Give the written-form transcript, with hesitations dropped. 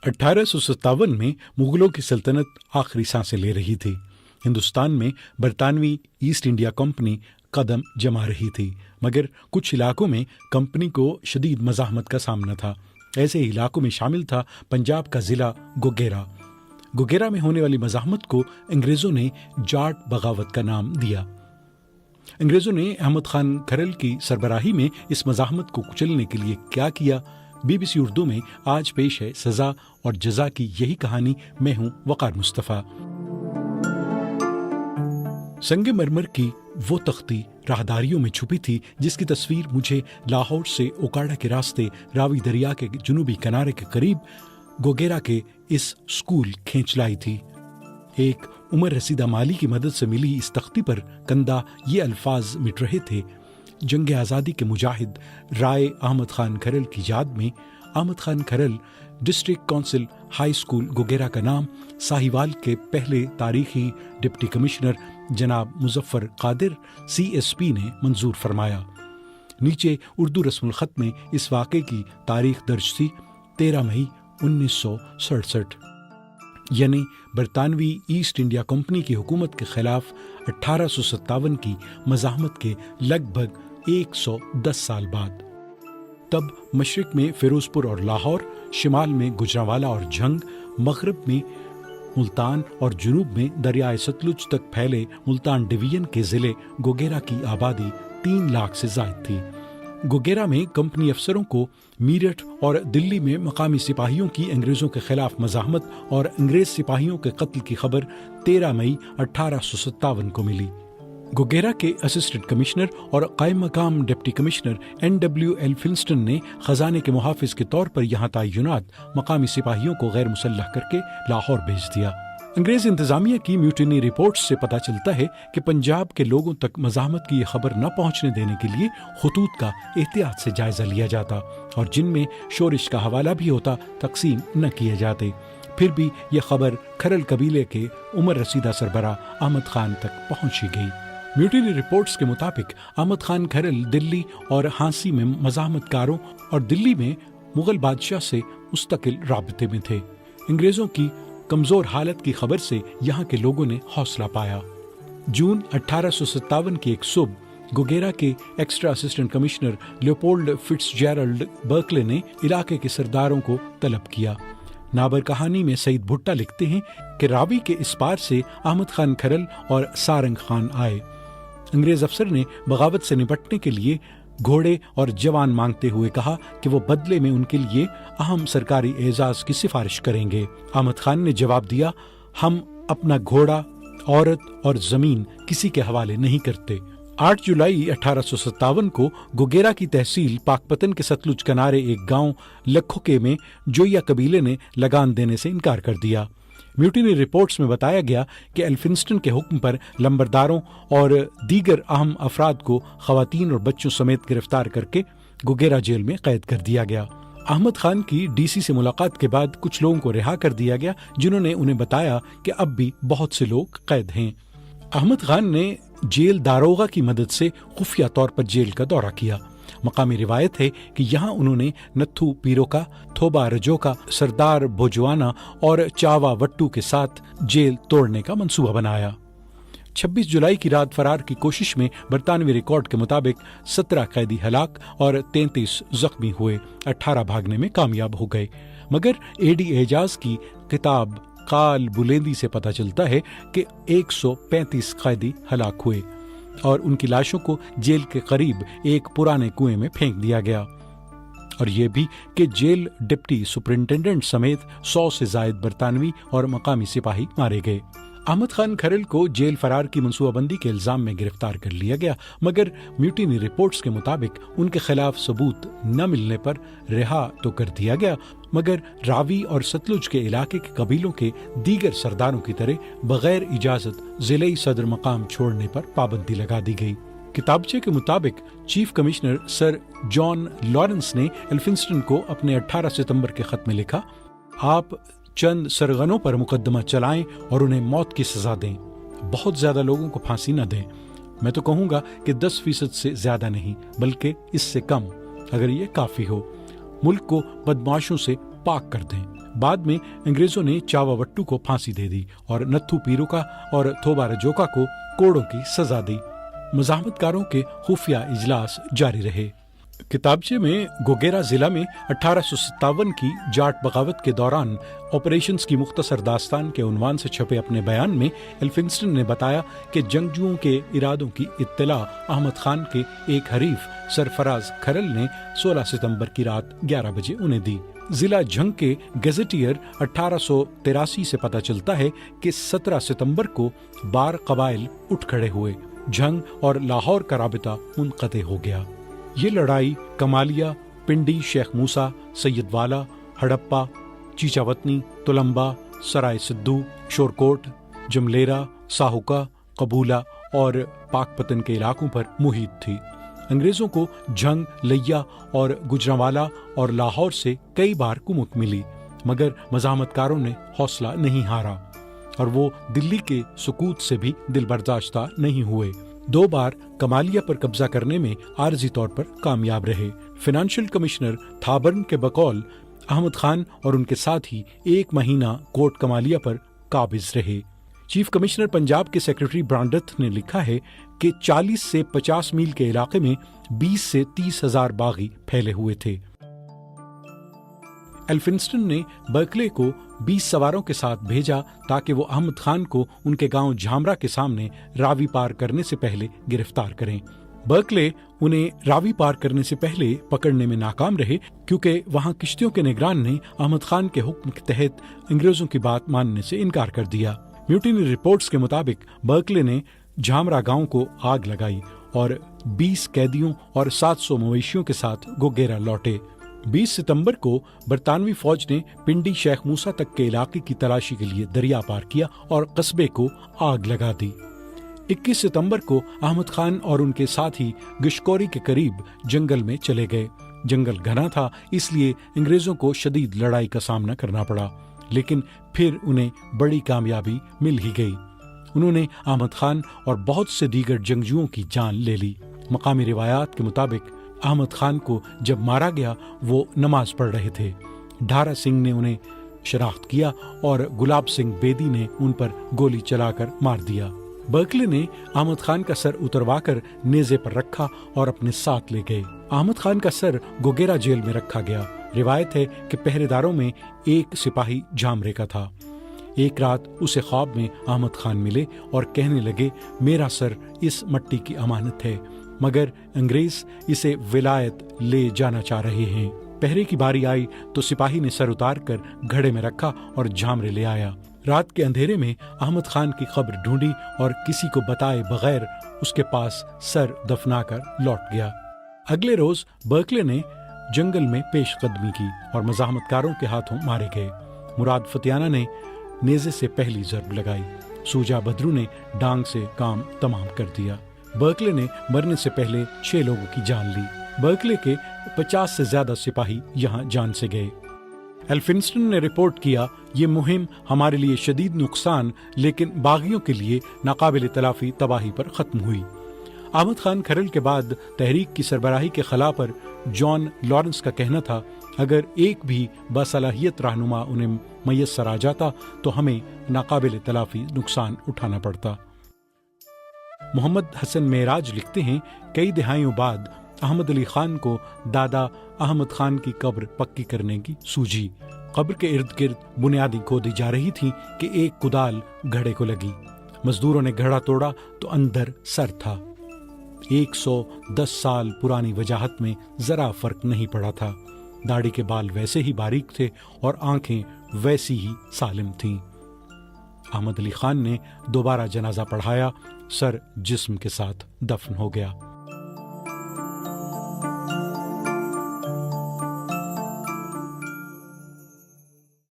1857 में मुगलों की सल्तनत आखिरी सांसें ले रही थी। हिंदुस्तान में बरतानवी ईस्ट इंडिया कंपनी कदम जमा रही थी, मगर कुछ इलाकों में कंपनी को शदीद मज़ाहमत का सामना था। ऐसे इलाकों में शामिल था पंजाब का ज़िला गोगेरा। गोगेरा में होने वाली मज़ाहमत को अंग्रेज़ों ने जाट बगावत का नाम दिया। अंग्रेज़ों ने अहमद खान खरल की सरबराही में इस मज़ाहमत को कुचलने के लिए क्या किया? BBC उर्दू में आज पेश है सज़ा और जज़ा की यही कहानी। मैं हूं वक़ार मुस्तफ़ा। संगे मरमर की वो तख्ती राहदारियों में छुपी थी जिसकी तस्वीर मुझे लाहौर से ओकाड़ा के रास्ते रावी दरिया के जुनूबी किनारे के करीब गोगेरा के इस स्कूल खींच लाई थी। एक उमर रसीदा माली की मदद से मिली इस तख्ती पर कंदा ये अल्फाज मिट रहे थे। जंग आज़ादी के मुजाहिद राय अहमद खान खरल की याद में अहमद खान खरल डिस्ट्रिक्ट काउंसिल हाई स्कूल गोगेरा का नाम साहिवाल के पहले तारीखी डिप्टी कमिश्नर जनाब मुजफ्फर कादिर CSP ने मंजूर फरमाया। नीचे उर्दू रस्मुल ख़त में इस वाक़े की तारीख दर्ज थी 13 मई 1967, यानी बरतानवी ईस्ट इंडिया कंपनी की हुकूमत के खिलाफ 1857 की मज़ाहमत के लगभग 110 साल बाद। तब मशरिक में फिरोजपुर और लाहौर, शिमाल में गुजरांवाला और झंग, मगरब में मुल्तान और जुनूब में दरियाए सतलुज तक फैले मुल्तान डिवीजन के ज़िले गोगेरा की आबादी 3 लाख से ज़ायद थी। गोगेरा में कंपनी अफसरों को मीरठ और दिल्ली में मकामी सिपाहियों की अंग्रेज़ों के खिलाफ मज़ाहमत और अंग्रेज़ सिपाहियों के कत्ल की खबर 13 मई 1857 को मिली। गोगेरा के असिस्टेंट कमिश्नर और कायम मकाम डिप्टी कमिश्नर NW एल्फिंस्टन ने खजाने के मुहाफिज के तौर पर यहाँ तयनात मकामी सिपाहियों को गैर मुसल्लह करके लाहौर भेज दिया। अंग्रेज इंतजामिया की म्यूटिनी रिपोर्ट्स से पता चलता है कि पंजाब के लोगों तक मज़ाहमत की ये खबर न पहुँचने देने के लिए खतूत का एहतियात से जायजा लिया जाता और जिनमें शोरिश का हवाला भी होता तकसीम न किए जाते। फिर भी ये खबर खरल कबीले के उमर रसीदा सरबरा अहमद खान तक पहुँची गई। म्यूटिनी रिपोर्ट्स के मुताबिक अहमद खान खरल दिल्ली और हांसी में मज़ाहमतकारों और दिल्ली में मुगल बादशाह से मुस्तकिल राबते में थे। अंग्रेज़ों की कमज़ोर हालत की खबर से यहाँ के लोगों ने हौसला पाया। जून 1857 की एक सुबह गोगेरा के extra assistant commissioner Leopold Fitzgerald Berkeley ने इलाके के सरदारों को तलब किया। नाबर कहानी में सईद भुट्टा लिखते हैं कि रावी के इस पार से अहमद खान खरल और सारंग खान आए। अंग्रेज अफसर ने बगावत से निपटने के लिए घोड़े और जवान मांगते हुए कहा कि वो बदले में उनके लिए अहम सरकारी एजाज की सिफारिश करेंगे। अहमद खान ने जवाब दिया, हम अपना घोड़ा, औरत और जमीन किसी के हवाले नहीं करते। 8 जुलाई 1857 को गोगेरा की तहसील पाकपतन के सतलुज किनारे एक गांव लखोके में जोया कबीले ने लगान देने से इनकार कर दिया। म्यूटिनी रिपोर्ट्स में बताया गया कि एल्फिंस्टन के हुक्म पर लंबरदारों और दीगर अहम अफराद को खवातीन और बच्चों समेत गिरफ्तार करके गोगेरा जेल में कैद कर दिया गया। अहमद खान की DC से मुलाकात के बाद कुछ लोगों को रिहा कर दिया गया, जिन्होंने उन्हें बताया कि अब भी बहुत से लोग कैद हैं। अहमद खान ने जेल दारोगा की मदद से खुफिया तौर पर जेल का दौरा किया। मकामी रिवायत है कि यहाँ उन्होंने नत्थू पीरोका, थोबा रजोका, सरदार भोजवाना और चावा वट्टू के साथ जेल तोड़ने का मंसूबा बनाया। 26 जुलाई की रात फरार की कोशिश में बरतानवी रिकॉर्ड के मुताबिक 17 कैदी हलाक और 33 जख्मी हुए, 18 भागने में कामयाब हो गए। मगर AD एजाज की किताब काल बुलेंदी से पता चलता है कि 135 कैदी हलाक हुए और उनकी लाशों को जेल के करीब एक पुराने कुएं में फेंक दिया गया, और ये भी कि जेल डिप्टी सुपरिंटेंडेंट समेत 100 से जायद बरतानवी और मकामी सिपाही मारे गए। अहमद खान खरल को जेल फरार की मनसूबाबंदी के इल्जाम में गिरफ्तार कर लिया गया, मगर म्यूटिनी रिपोर्ट्स के मुताबिक उनके खिलाफ सबूत न मिलने पर रिहा तो कर दिया गया, मगर रावी और सतलुज के इलाके के कबीलों के दीगर सरदारों की तरह बगैर इजाजत ज़िले सदर मकाम छोड़ने पर पाबंदी लगा दी गई। किताबचे के मुताबिक chief commissioner sir John Lawrence ने एल्फिंस्टन को अपने 18 सितंबर के खत में लिखा, आप चंद सरगनों पर मुकदमा चलाएं और उन्हें मौत की सजा दें, बहुत ज्यादा लोगों को फांसी न दें। मैं तो कहूंगा कि 10% से ज्यादा नहीं, बल्कि इससे कम, अगर ये काफी हो। मुल्क को बदमाशों से पाक कर दें। بعد میں انگریزوں نے چاوا وٹو کو پھانسی دے دی اور نتھو پیروکا اور تھوبا رجوکا کو کوڑوں کی سزا دی۔ مزاحمت کاروں کے خفیہ اجلاس جاری رہے۔ کتابچے میں گوگیرا ضلع میں 1857 کی جاٹ بغاوت کے دوران آپریشنز کی مختصر داستان کے عنوان سے چھپے اپنے بیان میں ایلفنسٹن نے بتایا کہ جنگجوؤں کے ارادوں کی اطلاع احمد خان کے ایک حریف سرفراز کھرل نے 16 ستمبر کی رات 11 بجے انہیں دی۔ ضلع جھنگ کے گیزیٹیئر 1883 سے پتہ چلتا ہے کہ 17 ستمبر کو بار قبائل اٹھ کھڑے ہوئے، جھنگ اور لاہور کا رابطہ منقطع ہو گیا۔ یہ لڑائی کمالیہ، پنڈی شیخ موسیٰ، سید والا، ہڑپا، چیچا وطنی، تلمبا، سرائے سدھو، شورکوٹ، جملیرا، ساہوکا، قبولہ اور پاک پتن کے علاقوں پر محیط تھی۔ انگریزوں کو جھنگ، لیا اور گجرانوالا اور لاہور سے کئی بار کمک ملی، مگر مزاحمت کاروں نے حوصلہ نہیں ہارا اور وہ دلی کے سکوت سے بھی دل برداشتہ نہیں ہوئے۔ 2 بار کمالیہ پر قبضہ کرنے میں عارضی طور پر کامیاب رہے۔ فنانشل کمشنر تھابرن کے بقول احمد خان اور ان کے ساتھی 1 مہینہ کوٹ کمالیہ پر قابض رہے۔ چیف کمشنر پنجاب کے سیکرٹری برانڈتھ نے لکھا ہے کہ 40 سے 50 میل کے علاقے میں 20 سے 30 ہزار باغی پھیلے ہوئے تھے۔ ایلفنسٹن نے برکلے کو 20 سواروں کے ساتھ بھیجا تاکہ وہ احمد خان کو ان کے گاؤں جھامرا کے سامنے راوی پار کرنے سے پہلے گرفتار کریں۔ برکلے انہیں راوی پار کرنے سے پہلے پکڑنے میں ناکام رہے کیونکہ وہاں کشتیوں کے نگران نے احمد خان کے حکم کے تحت انگریزوں کی بات ماننے سے انکار کر دیا۔ میوٹینی رپورٹس کے مطابق برکلے نے جھامرا گاؤں کو آگ لگائی اور 20 قیدیوں اور 700 مویشیوں کے ساتھ گوگیرا لوٹے۔ 20 ستمبر کو برطانوی فوج نے پنڈی شیخ موسیٰ تک کے علاقے کی تلاشی کے لیے دریا پار کیا اور قصبے کو آگ لگا دی۔ 21 ستمبر کو احمد خان اور ان کے ساتھی گشکوری کے قریب جنگل میں چلے گئے۔ جنگل گھنا تھا، اس لیے انگریزوں کو شدید لڑائی کا سامنا کرنا پڑا، لیکن پھر انہیں بڑی کامیابی مل ہی گئی۔ انہوں نے احمد خان اور بہت سے دیگر جنگجوؤں کی جان لے لی۔ مقامی روایات کے مطابق احمد خان کو جب مارا گیا وہ نماز پڑھ رہے تھے۔ ڈھارا سنگھ نے انہیں شناخت کیا اور گلاب سنگھ بیدی نے ان پر گولی چلا کر مار دیا۔ برکلے نے احمد خان کا سر اتروا کر نیزے پر رکھا اور اپنے ساتھ لے گئے۔ احمد خان کا سر گوگیرا جیل میں رکھا گیا۔ روایت ہے کہ پہرے داروں میں ایک سپاہی جھامرے کا تھا۔ ایک رات اسے خواب میں احمد خان ملے اور کہنے لگے، میرا سر اس مٹی کی امانت ہے، مگر انگریز اسے ولایت لے جانا چاہ رہے ہیں۔ پہرے کی باری آئی تو سپاہی نے سر اتار کر گھڑے میں رکھا اور جھامرے لے آیا۔ رات کے اندھیرے میں احمد خان کی قبر ڈھونڈی اور کسی کو بتائے بغیر اس کے پاس سر دفنا کر لوٹ گیا۔ اگلے روز برکلے نے جنگل میں پیش قدمی کی اور مزاحمت کاروں کے ہاتھوں مارے گئے۔ مراد فتیانہ نے نیزے سے پہلی ضرب لگائی، سوجا بدرو نے ڈانگ سے کام تمام کر دیا۔ برکلے نے مرنے سے پہلے 6 لوگوں کی جان لی۔ برکلے کے 50 سے زیادہ سپاہی یہاں جان سے گئے۔ ایلفنسٹن نے رپورٹ کیا، یہ مہم ہمارے لیے شدید نقصان لیکن باغیوں کے لیے ناقابل تلافی تباہی پر ختم ہوئی۔ احمد خان کھرل کے بعد تحریک کی سربراہی کے خلا پر جان لارنس کا کہنا تھا، اگر ایک بھی باصلاحیت رہنما انہیں میسر آ جاتا تو ہمیں ناقابل تلافی نقصان اٹھانا پڑتا۔ محمد حسن معراج لکھتے ہیں، کئی دہائیوں بعد احمد علی خان کو دادا احمد خان کی قبر پکی کرنے کی سوجی۔ قبر کے ارد گرد بنیادیں کھودی جا رہی تھیں کہ ایک کدال گھڑے کو لگی۔ مزدوروں نے گھڑا توڑا تو اندر سر تھا۔ 110 سال پرانی وجاہت میں ذرا فرق نہیں پڑا تھا۔ داڑھی کے بال ویسے ہی باریک تھے اور آنکھیں ویسی ہی سالم تھیں۔ احمد علی خان نے دوبارہ جنازہ پڑھایا، سر جسم کے ساتھ دفن ہو گیا۔